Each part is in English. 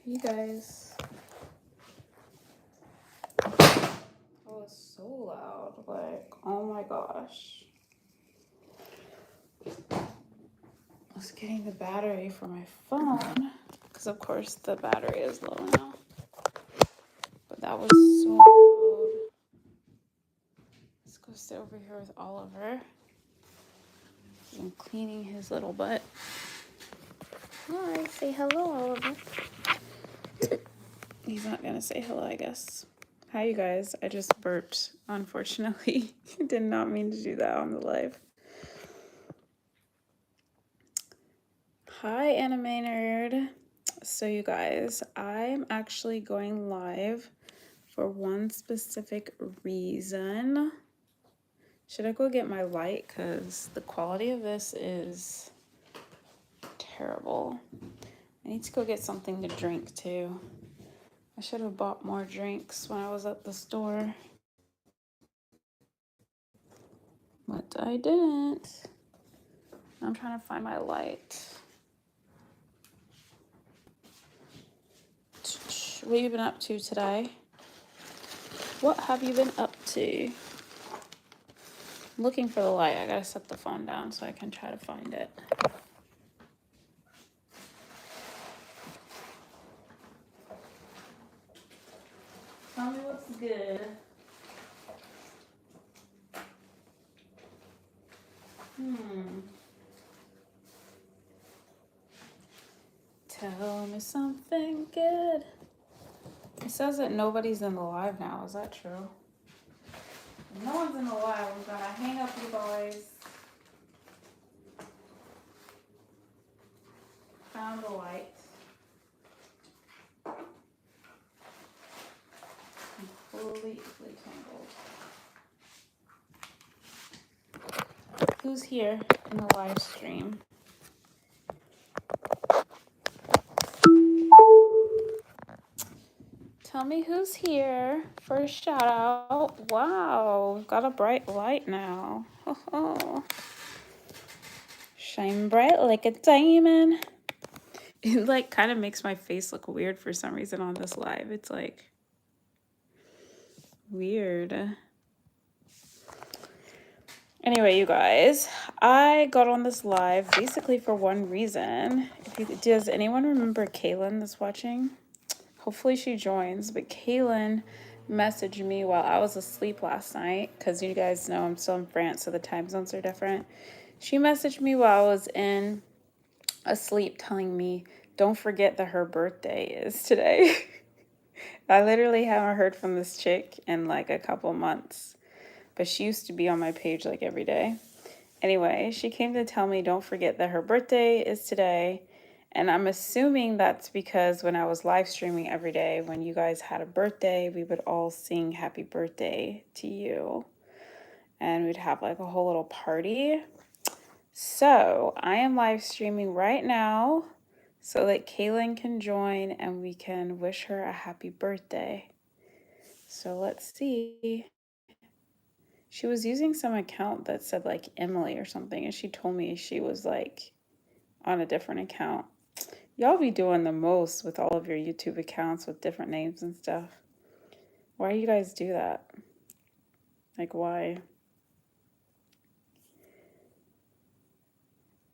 You guys. Oh, it's so loud. Like, oh my gosh. I was getting the battery for my phone because, of course, the battery is low now. But that was so loud. Let's go sit over here with Oliver. I'm cleaning his little butt. Hi, say hello, Oliver. He's not gonna say hello, I guess. Hi, you guys. I just burped, unfortunately. Did not mean to do that on the live. Hi, anime nerd. So, you guys, I'm actually going live for one specific reason. Should I go get my light? Because the quality of this is terrible. I need to go get something to drink too. I should have bought more drinks when I was at the store, but I didn't. I'm trying to find my light. What have you been up to today? What have you been up to? I'm looking for the light. I gotta set the phone down so I can try to find it. Tell me what's good. Tell me something good. It says that nobody's in the live now. Is that true? If no one's in the live, I'm gonna hang up, you guys. Found the light. Completely tangled. Who's here in the live stream? Tell me who's here for a shout out. Wow, we've got a bright light now. Shine bright like a diamond. It like kind of makes my face look weird for some reason on this live. It's like weird. Anyway, you guys, I got on this live basically for one reason. Does anyone remember Kaylin that's watching? Hopefully she joins, but Kaylin messaged me while I was asleep last night, because you guys know I'm still in France, so the time zones are different. She messaged me while I was asleep telling me, don't forget that her birthday is today. I literally haven't heard from this chick in like a couple months, but she used to be on my page like every day. Anyway, she came to tell me, don't forget that her birthday is today. And I'm assuming that's because when I was live streaming every day, when you guys had a birthday, we would all sing happy birthday to you. And we'd have like a whole little party. So I am live streaming right now so that Kaylin can join and we can wish her a happy birthday. So let's see. She was using some account that said like Emily or something, and she told me she was like on a different account. Y'all be doing the most with all of your YouTube accounts with different names and stuff. Why do you guys do that? Like, why?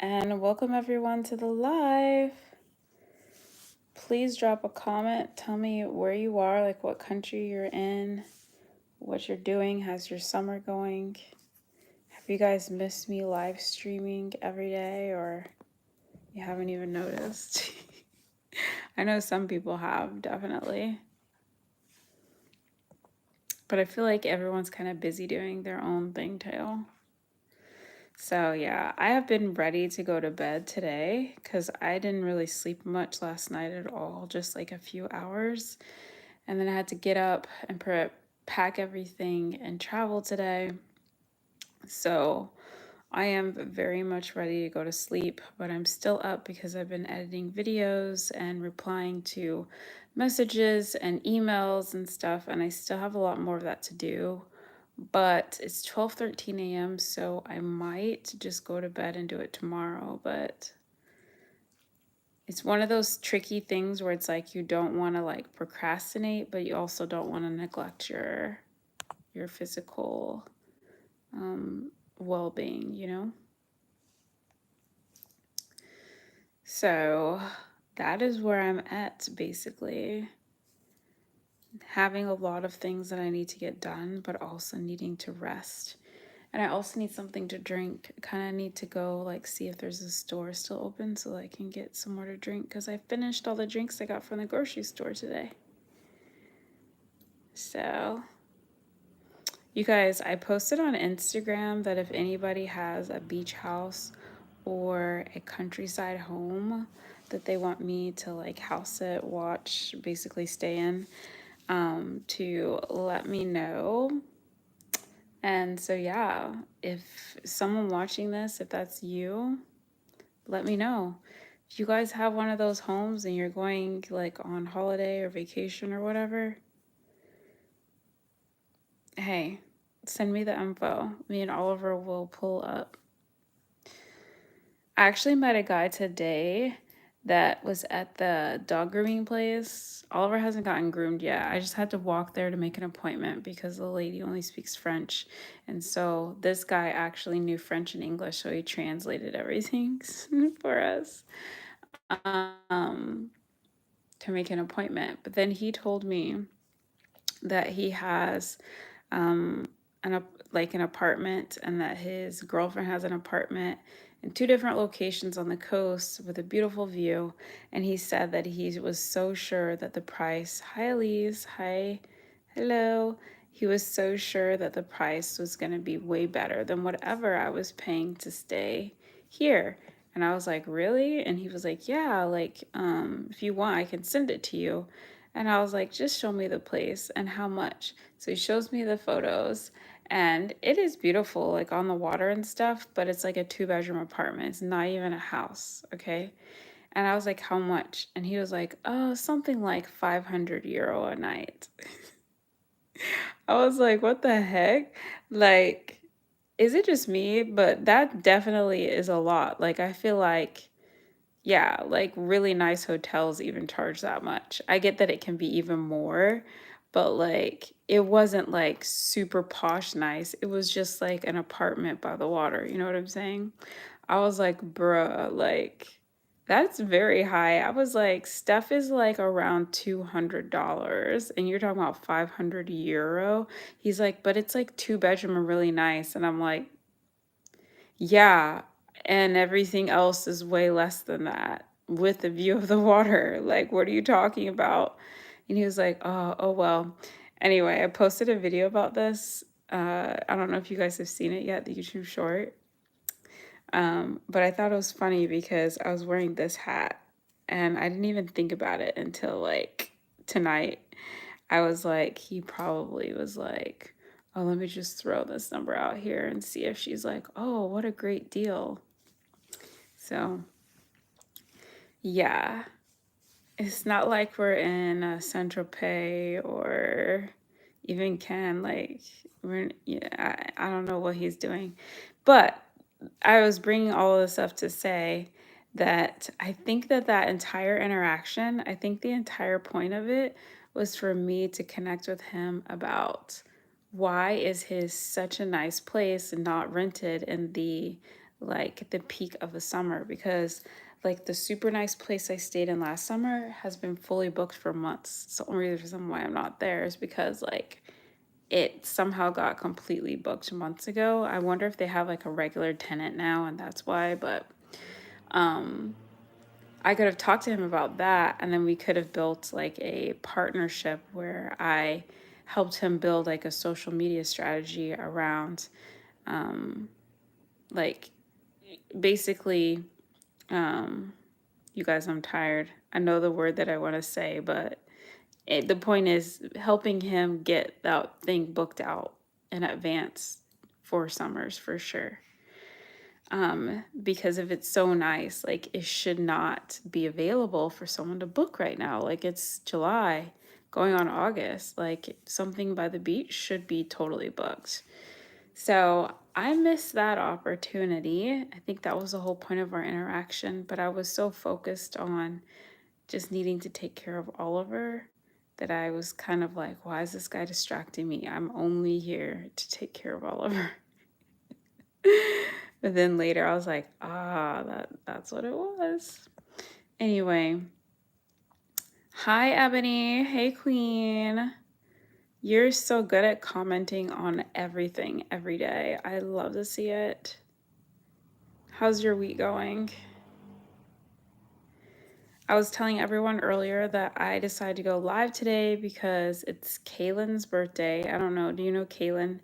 And welcome everyone to the live. Please drop a comment. Tell me where you are, like what country you're in, what you're doing, how's your summer going? Have you guys missed me live streaming every day, or you haven't even noticed? I know some people have, definitely. But I feel like everyone's kind of busy doing their own thing too. So yeah, I have been ready to go to bed today because I didn't really sleep much last night at all, just like a few hours. And then I had to get up and pack everything and travel today. So I am very much ready to go to sleep, but I'm still up because I've been editing videos and replying to messages and emails and stuff, and I still have a lot more of that to do. But it's 12:13 a.m., so I might just go to bed and do it tomorrow, but it's one of those tricky things where it's like you don't want to like procrastinate, but you also don't want to neglect your physical well-being, you know? So that is where I'm at basically. Having a lot of things that I need to get done, but also needing to rest. And I also need something to drink. Kind of need to go like see if there's a store still open so I can get some more to drink because I finished all the drinks I got from the grocery store today. So, you guys, I posted on Instagram that if anybody has a beach house or a countryside home that they want me to like house it, watch, basically stay in, to let me know. And so, yeah, if someone watching this, if that's you, let me know. If you guys have one of those homes and you're going like on holiday or vacation or whatever, hey, send me the info. Me and Oliver will pull up. I actually met a guy today that was at the dog grooming place. Oliver hasn't gotten groomed yet. I just had to walk there to make an appointment because the lady only speaks French. And so this guy actually knew French and English, so he translated everything for us um, to make an appointment. But then he told me that he has um, an apartment and that his girlfriend has an apartment in two different locations on the coast with a beautiful view. And he said that he was so sure that the price, hi Elise, hi, hello. He was so sure that the price was going to be way better than whatever I was paying to stay here. And I was like, really? And he was like, yeah, like, if you want, I can send it to you. And I was like, just show me the place and how much. So he shows me the photos and it is beautiful, like on the water and stuff, but it's like a 2-bedroom apartment. It's not even a house, okay? And I was like, how much? And he was like, oh, something like 500 euro a night. I was like, what the heck? Like, is it just me? But that definitely is a lot. Like, I feel like, yeah, like really nice hotels even charge that much. I get that it can be even more, but like it wasn't like super posh nice. It was just like an apartment by the water. You know what I'm saying? I was like, bruh, like that's very high. I was like, stuff is like around $200 and you're talking about 500 euro. He's like, but it's like 2 bedroom and really nice. And I'm like, yeah, and everything else is way less than that with the view of the water. Like, what are you talking about? And he was like, oh well. Anyway, I posted a video about this. I don't know if you guys have seen it yet, the YouTube short. But I thought it was funny because I was wearing this hat and I didn't even think about it until like tonight. I was like, he probably was like, oh, let me just throw this number out here and see if she's like, oh, what a great deal. So, yeah, it's not like we're in Saint Tropez or even Cannes. Like, yeah, I don't know what he's doing. But I was bringing all of this up to say that I think that that entire interaction, I think the entire point of it was for me to connect with him about why is his such a nice place and not rented in the like the peak of the summer, because like the super nice place I stayed in last summer has been fully booked for months. So the only reason why I'm not there is because like it somehow got completely booked months ago. I wonder if they have like a regular tenant now and that's why, but I could have talked to him about that and then we could have built like a partnership where I helped him build like a social media strategy around like basically you guys, I'm tired. I know the word that I want to say, but the point is helping him get that thing booked out in advance for summers for sure. Because if it's so nice, like it should not be available for someone to book right now. Like it's July, going on August. Like something by the beach should be totally booked. So I missed that opportunity. I think that was the whole point of our interaction, but I was so focused on just needing to take care of Oliver that I was kind of like, why is this guy distracting me? I'm only here to take care of Oliver. But then later I was like, that's what it was. Anyway, hi Ebony. Hey Queen. You're so good at commenting on everything every day. I love to see it. How's your week going? I was telling everyone earlier that I decided to go live today because it's Kaylin's birthday. I don't know. Do you know Kaylin?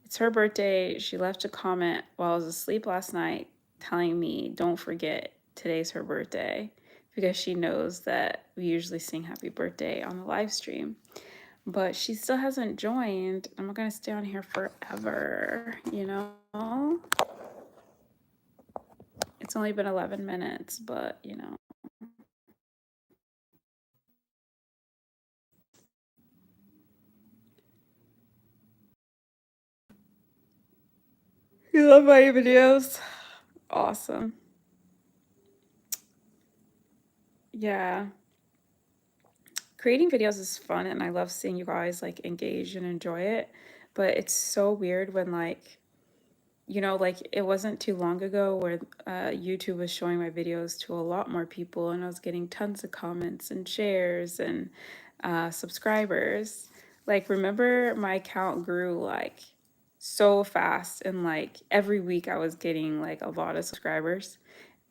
It's her birthday. She left a comment while I was asleep last night telling me, don't forget today's her birthday, because she knows that we usually sing happy birthday on the live stream. But she still hasn't joined. I'm not going to stay on here forever, you know? It's only been 11 minutes, but you know. You love my videos? Awesome. Yeah. Creating videos is fun and I love seeing you guys like engage and enjoy it. But it's so weird when like, you know, like it wasn't too long ago where YouTube was showing my videos to a lot more people and I was getting tons of comments and shares and subscribers. Like, remember my account grew like so fast and like every week I was getting like a lot of subscribers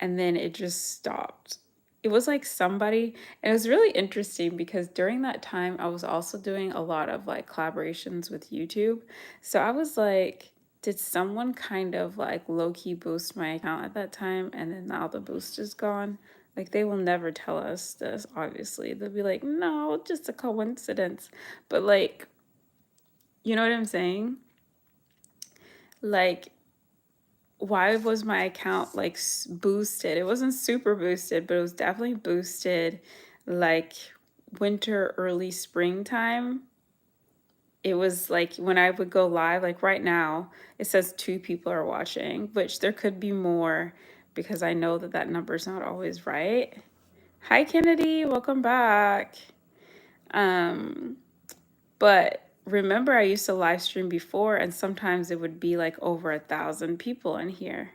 and then it just stopped. It was like somebody, and it was really interesting because during that time I was also doing a lot of like collaborations with YouTube. So I was like, did someone kind of like low key boost my account at that time and then now the boost is gone? Like they will never tell us this, obviously. They'll be like, no, just a coincidence. But like, you know what I'm saying? Like, why was my account like boosted? It wasn't super boosted, but it was definitely boosted like winter, early springtime. It was like when I would go live, like right now, it says 2 people are watching, which there could be more because I know that that number's not always right. Hi, Kennedy, welcome back. Um, but remember, I used to live stream before, and sometimes it would be like over 1,000 people in here.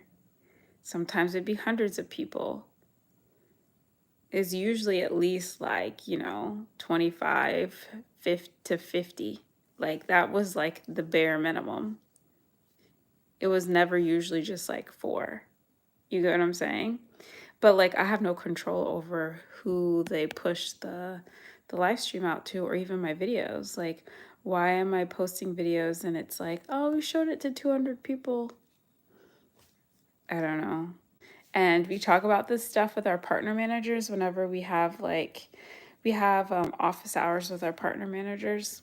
Sometimes it'd be hundreds of people. It's usually at least like, you know, 25 to 50. Like that was like the bare minimum. It was never usually just like 4. You get what I'm saying? But like I have no control over who they push the live stream out to or even my videos. Like why am I posting videos and it's like, "Oh, we showed it to 200 people." I don't know. And we talk about this stuff with our partner managers whenever we have office hours with our partner managers,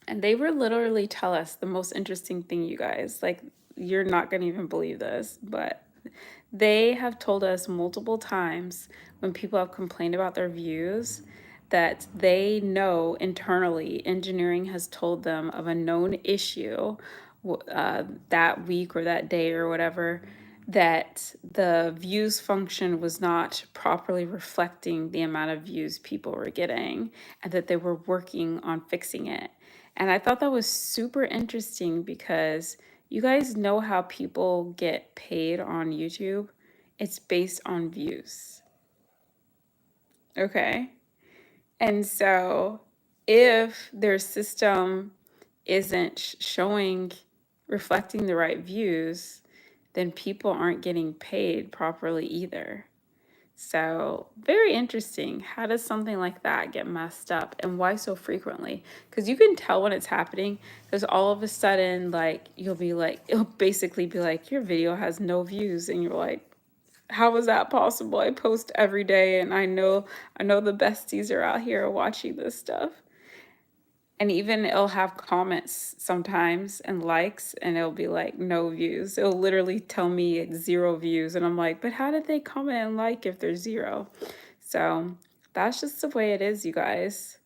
and they were literally tell us the most interesting thing, you guys, like you're not going to even believe this, but they have told us multiple times when people have complained about their views that they know internally engineering has told them of a known issue that week or that day or whatever, that the views function was not properly reflecting the amount of views people were getting and that they were working on fixing it. And I thought that was super interesting because you guys know how people get paid on YouTube? It's based on views. Okay. And so if their system isn't showing, reflecting the right views, then people aren't getting paid properly either. So, very interesting. How does something like that get messed up and why so frequently? Because you can tell when it's happening because all of a sudden, like, you'll be like, it'll basically be like, your video has no views. And you're like, how is that possible? I post every day and I know the besties are out here watching this stuff. And even it'll have comments sometimes and likes, and it'll be like no views. It'll literally tell me it's 0 views. And I'm like, but how did they comment and like if there's 0? So that's just the way it is, you guys.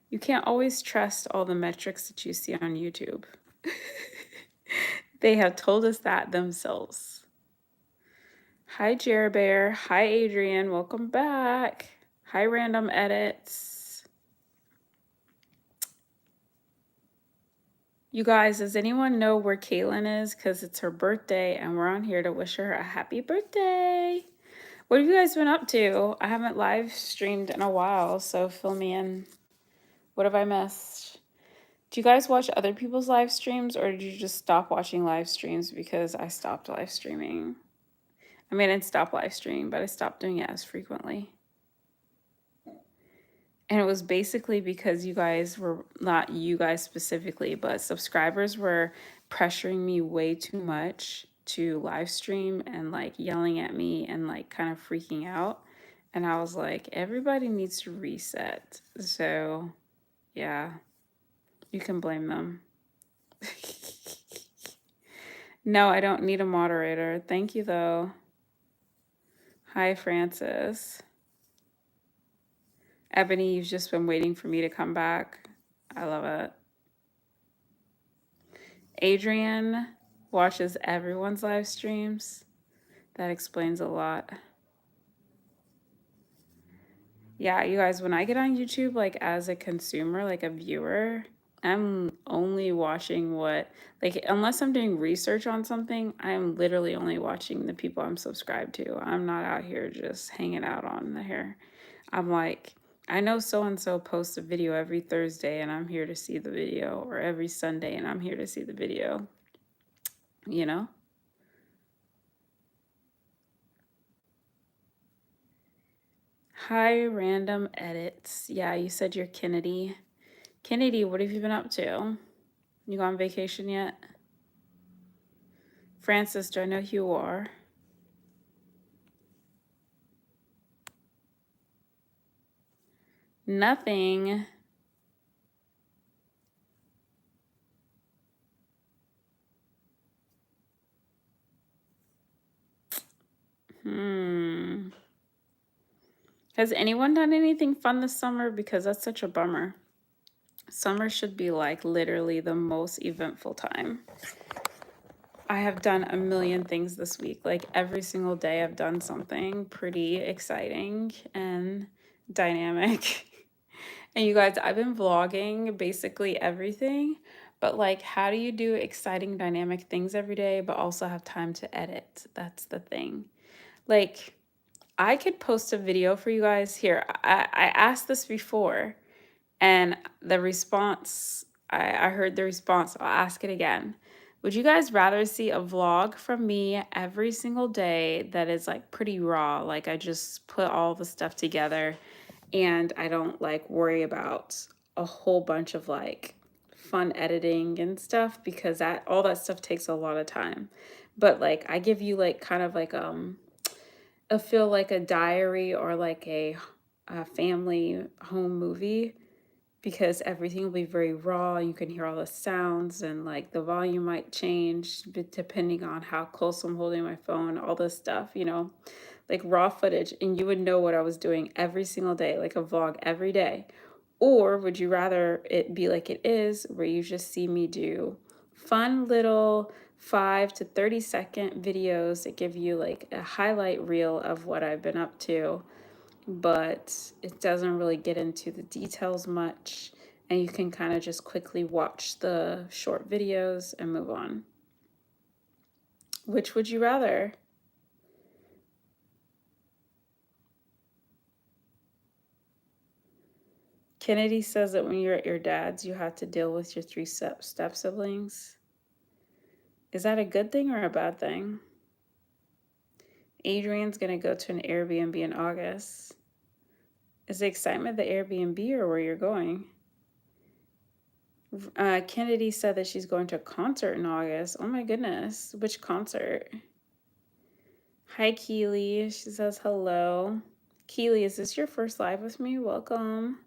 You can't always trust all the metrics that you see on YouTube. They have told us that themselves. Hi, Bear. Hi, Adrian. Welcome back. Hi, Random Edits. You guys, does anyone know where Caitlin is? Because it's her birthday and we're on here to wish her a happy birthday. What have you guys been up to? I haven't live streamed in a while, so fill me in. What have I missed? Do you guys watch other people's live streams, or did you just stop watching live streams because I stopped live streaming? I mean, I didn't stop live streaming, but I stopped doing it as frequently. And it was basically because you guys were, not you guys specifically, but subscribers were pressuring me way too much to live stream and like yelling at me and like kind of freaking out. And I was like, everybody needs to reset. So, yeah, you can blame them. No, I don't need a moderator. Thank you, though. Hi, Francis. Ebony, you've just been waiting for me to come back. I love it. Adrian watches everyone's live streams. That explains a lot. Yeah, you guys, when I get on YouTube, like as a consumer, like a viewer, I'm only watching what, like, unless I'm doing research on something, I'm literally only watching the people I'm subscribed to. I'm not out here just hanging out on the hair. I'm like, I know so and so posts a video every Thursday and I'm here to see the video, or every Sunday and I'm here to see the video, you know? Hi, Random Edits. Yeah, you said you're Kennedy. Kennedy, what have you been up to? You go on vacation yet? Francis, do I know who you are? Nothing. Has anyone done anything fun this summer? Because that's such a bummer. Summer should be like literally the most eventful time. I have done a million things this week. Like every single day I've done something pretty exciting and dynamic. And you guys, I've been vlogging basically everything, but like how do you do exciting dynamic things every day but also have time to edit? That's the thing. Like I could post a video for you guys here. I asked this before and the response, I heard the response. I'll ask it again. Would you guys rather see a vlog from me every single day that is like pretty raw? Like I just put all the stuff together and I don't like worry about a whole bunch of like fun editing and stuff, because that all that stuff takes a lot of time. But like I give you like kind of like a feel like a diary or like a family home movie, because everything will be very raw. You can hear all the sounds and like the volume might change depending on how close I'm holding my phone, all this stuff, you know, like raw footage. And you would know what I was doing every single day, like a vlog every day. Or would you rather it be like it is, where you just see me do fun little 5 to 30-second videos that give you like a highlight reel of what I've been up to, but it doesn't really get into the details much, and you can kind of just quickly watch the short videos and move on? Which would you rather? Kennedy says that when you're at your dad's, you have to deal with your three step siblings. Is that a good thing or a bad thing? Adrian's going to go to an Airbnb in August. Is the excitement the Airbnb or where you're going? Kennedy said that she's going to a concert in August. Oh my goodness. Which concert? Hi, Keely. She says hello. Keely, is this your first live with me? Welcome.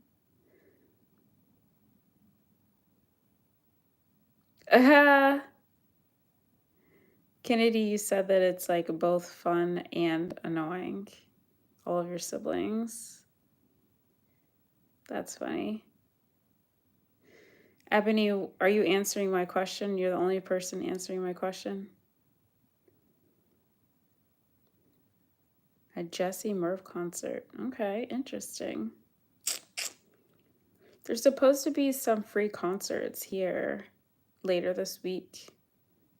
Kennedy, you said that it's like both fun and annoying. All of your siblings. That's funny. Ebony, are you answering my question? You're the only person answering my question. A Jesse Murph concert. Okay, interesting. There's supposed to be some free concerts here later this week,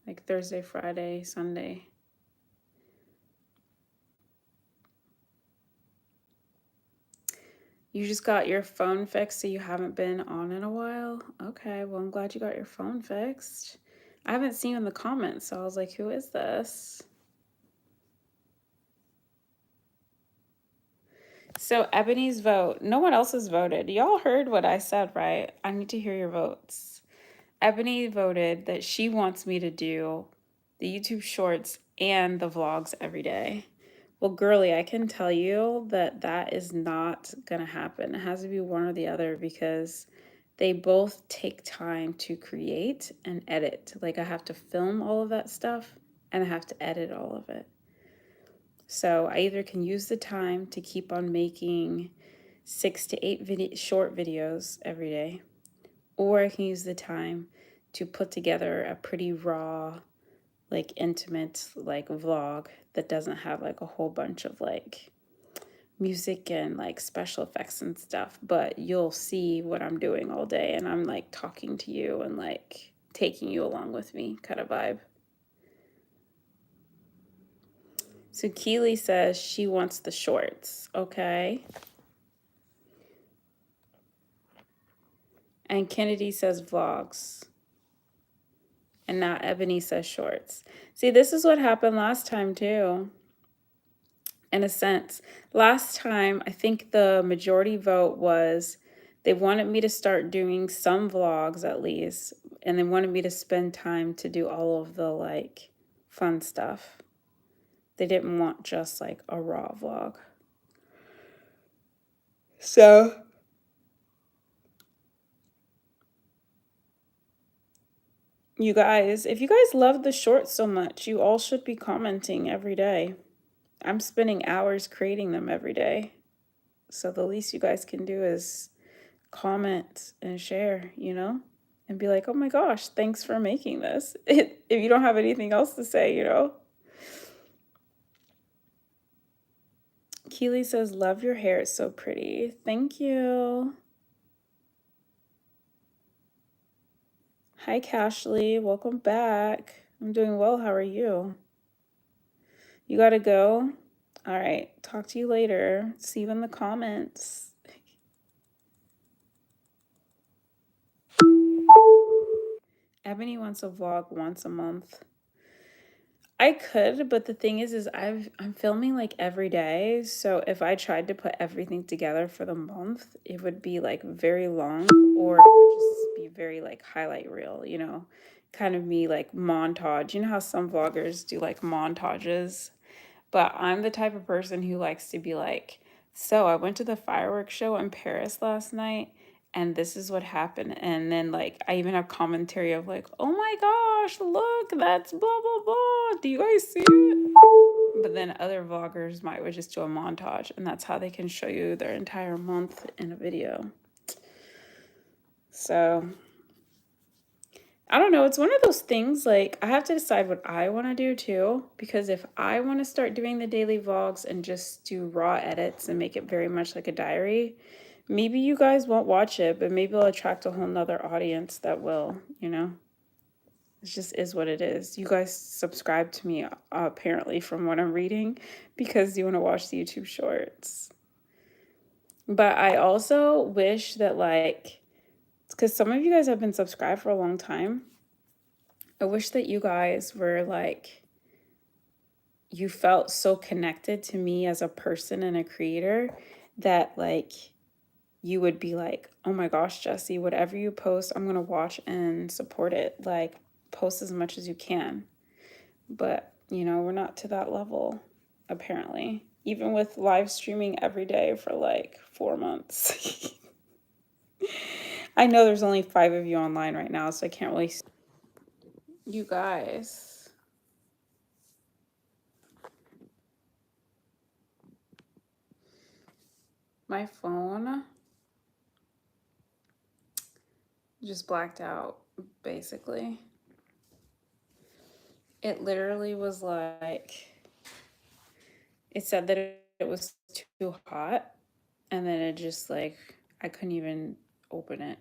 like Thursday, Friday, Sunday. You just got your phone fixed, so you haven't been on in a while? Okay, well, I'm glad you got your phone fixed. I haven't seen you in the comments, so I was like, who is this? So Ebony's vote, no one else has voted. Y'all heard what I said, right? I need to hear your votes. Ebony voted that she wants me to do the YouTube shorts and the vlogs every day. Well, girly, I can tell you that that is not gonna happen. It has to be one or the other because they both take time to create and edit. Like I have to film all of that stuff and I have to edit all of it. So I either can use the time to keep on making 6 to 8 short videos every day, or I can use the time to put together a pretty raw, like intimate, like vlog that doesn't have like a whole bunch of like music and like special effects and stuff, but you'll see what I'm doing all day and I'm like talking to you and like taking you along with me kind of vibe. So Keely says she wants the shorts, okay? And Kennedy says vlogs. And now Ebony says shorts. See, this is what happened last time too. In a sense, last time, I think the majority vote was they wanted me to start doing some vlogs at least, and they wanted me to spend time to do all of the like fun stuff. They didn't want just like a raw vlog. So you guys, if you guys love the shorts so much, you all should be commenting every day. I'm spending hours creating them every day. So the least you guys can do is comment and share, you know, and be like, oh my gosh, thanks for making this. If you don't have anything else to say, you know. Keely says, love your hair, it's so pretty. Thank you. Hi, Cashley. Welcome back. I'm doing well. How are you? You gotta go? All right. Talk to you later. See you in the comments. Ebony wants a vlog once a month. I could, but the thing is I'm filming like every day. So if I tried to put everything together for the month, it would be like very long, or it would just be very like highlight reel, you know, kind of me like montage. You know how some vloggers do like montages? But I'm the type of person who likes to be like, so I went to the fireworks show in Paris last night and this is what happened. And then like I even have commentary of like, oh my gosh, look, that's blah blah blah. Do you guys see it? But then other vloggers might just do a montage and that's how they can show you their entire month in a video. So I don't know. It's one of those things like I have to decide what I want to do too, because if I want to start doing the daily vlogs and just do raw edits and make it very much like a diary, maybe you guys won't watch it, but maybe it'll attract a whole nother audience that will, you know. It just is what it is. You guys subscribe to me apparently from what I'm reading because you want to watch the YouTube shorts. But I also wish that like, because some of you guys have been subscribed for a long time. I wish that you guys were like, you felt so connected to me as a person and a creator that like you would be like, oh my gosh, Jesse, whatever you post, I'm going to watch and support it. Like, post as much as you can. But, you know, we're not to that level, apparently. Even with live streaming every day for like 4 months. I know there's only 5 of you online right now, so I can't really. You guys. My phone Just blacked out, basically. It literally was like, it said that it was too hot, and then it just like, I couldn't even open it.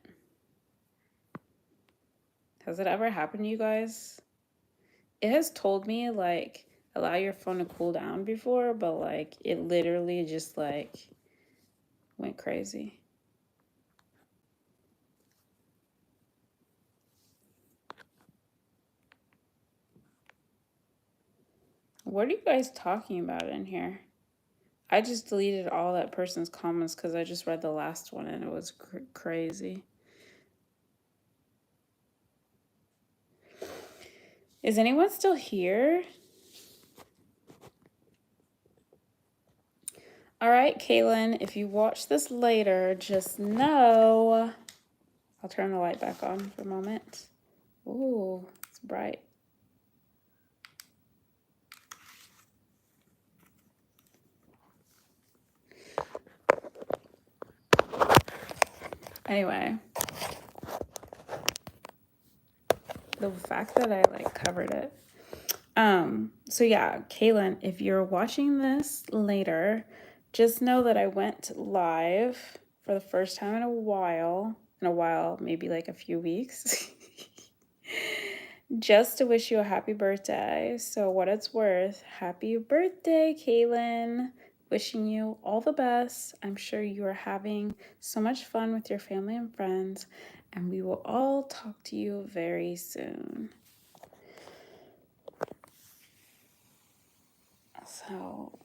Has it ever happened to you guys? It has told me like, allow your phone to cool down before, but like, it literally just like went crazy. What are you guys talking about in here? I just deleted all that person's comments because I just read the last one and it was crazy. Is anyone still here? All right, Kaylin, if you watch this later, just know. I'll turn the light back on for a moment. Ooh, it's bright. Anyway, the fact that I like covered it. So yeah, Kaylin, if you're watching this later, just know that I went live for the first time in a while, maybe like a few weeks, just to wish you a happy birthday. So what it's worth, happy birthday, Kaylin. Wishing you all the best. I'm sure you are having so much fun with your family and friends, and we will all talk to you very soon. So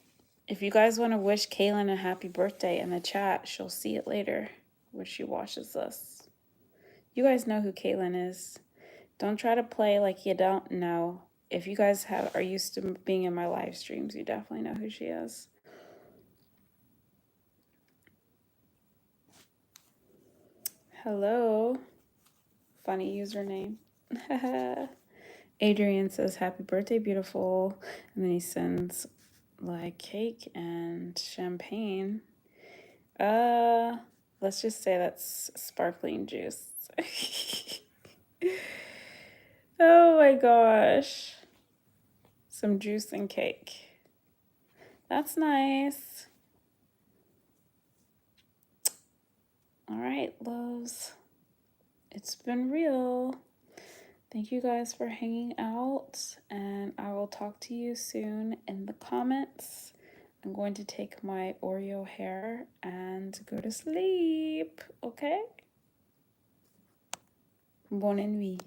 if you guys want to wish Kaylin a happy birthday in the chat, she'll see it later when she watches this. You guys know who Kaylin is. Don't try to play like you don't know. If you guys are used to being in my live streams, you definitely know who she is. Hello. Funny username. Adrian says, happy birthday, beautiful. And then he sends like cake and champagne. Let's just say that's sparkling juice. Oh my gosh. Some juice and cake. That's nice. All right, loves. It's been real. Thank you guys for hanging out, and I will talk to you soon in the comments. I'm going to take my Oreo hair and go to sleep, okay? Bonne nuit.